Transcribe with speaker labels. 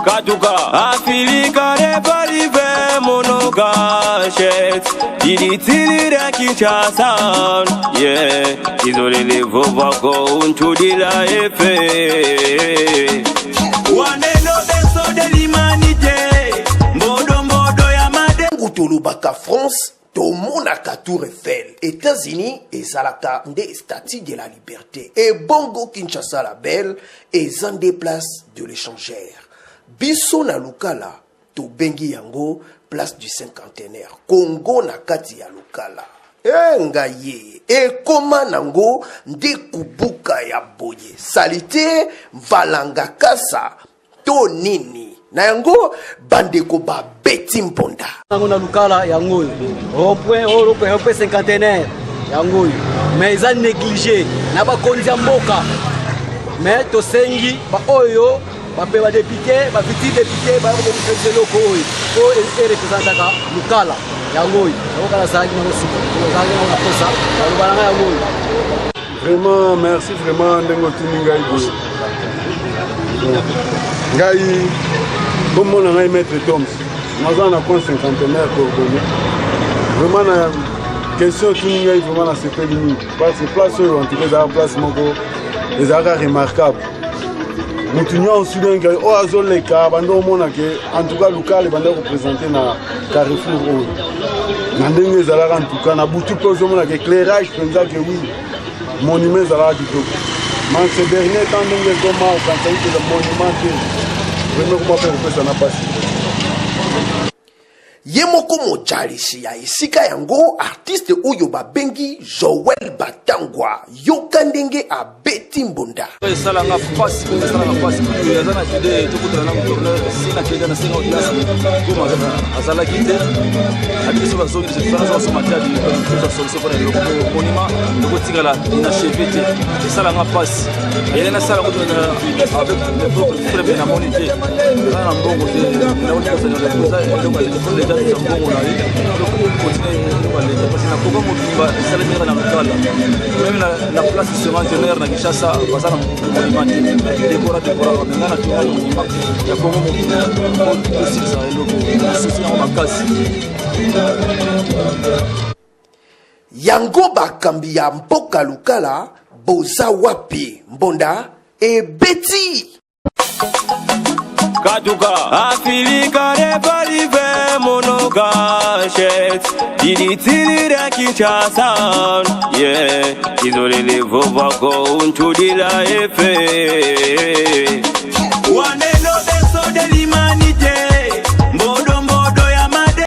Speaker 1: Katuka Afilika reparive monogachet Iditili Kinshasa. Yeah, izolele vovako untudila efe. Waneno beso de l'humanité. Mbodo ya made
Speaker 2: Utolubaka France tomonaka Tour Eiffel. États-Unis ezalaka nde statue de la liberté. Et Bongo Kinshasa la belle ezan des places de l'échangeur. Biso na lukala to bengi yango place du cinquantenaire. Congo na kati ya lukala. Ngaye ekoma nango nde kubuka ya boye. Salite valanga kasa to nini. Na yango bandeko ba beti mponda.
Speaker 3: Nango na lukala yango. Point cinquantenaire yango. Mais ils ont négligé na ba kondia mboka. Mais to sengi ba oyo bape ba député, ba petit député ba ko président loko oyo. O représentaka lukala yango. Lukala saki na siku. Lukala na posa. Lukala yango.
Speaker 4: Vraiment merci vraiment ndengo tuninga ibo. Ngai comme on a maître Toms. Nous avons un compte cinquantenaire coordonné. Vraiment la question tuninga vraiment na CP limite parce que place en tout cas la place moko les arts remarquables. Nous tenons soudain que au azol les cas bando mona que en tout cas local bando représenter na Carrefour o. Na ndenge zalaka en tout cas na butu ko zo mona que éclairage penza que oui monument zalaka du tout. Mais ces derniers temps ndenge comment quand ça le monument que vraiment comment faire ça n'a pas.
Speaker 2: Yemoko mojalishi ya isika yango artiste uyo babengi Joel Batangwa yoka ndenge abeti mbonda.
Speaker 5: Salanga pasi yazana kide tukutana na mtono sina kide na sina audience kuma azala kide adiso ba zongi de France so matadi za solution pour le monument de tigala inachevé salanga pasi elena sala ko avec le peuple très bien amonité na mbongo de na wali ko za le za mbongo na ile donc continuer wale parce na koba mutumba sala ngira na lukala même la place secondaire na Kinshasa basana monument décora ngana tu monument ya Kongo mutumba aussi ça eloko sisi na makasi
Speaker 2: yango bakambi ya mpoka lukala boza wapi mbonda e beti
Speaker 1: Katuka Afilika reparive monogachet Iditili Kinshasa. Yeah, izolele vovako untudila efe.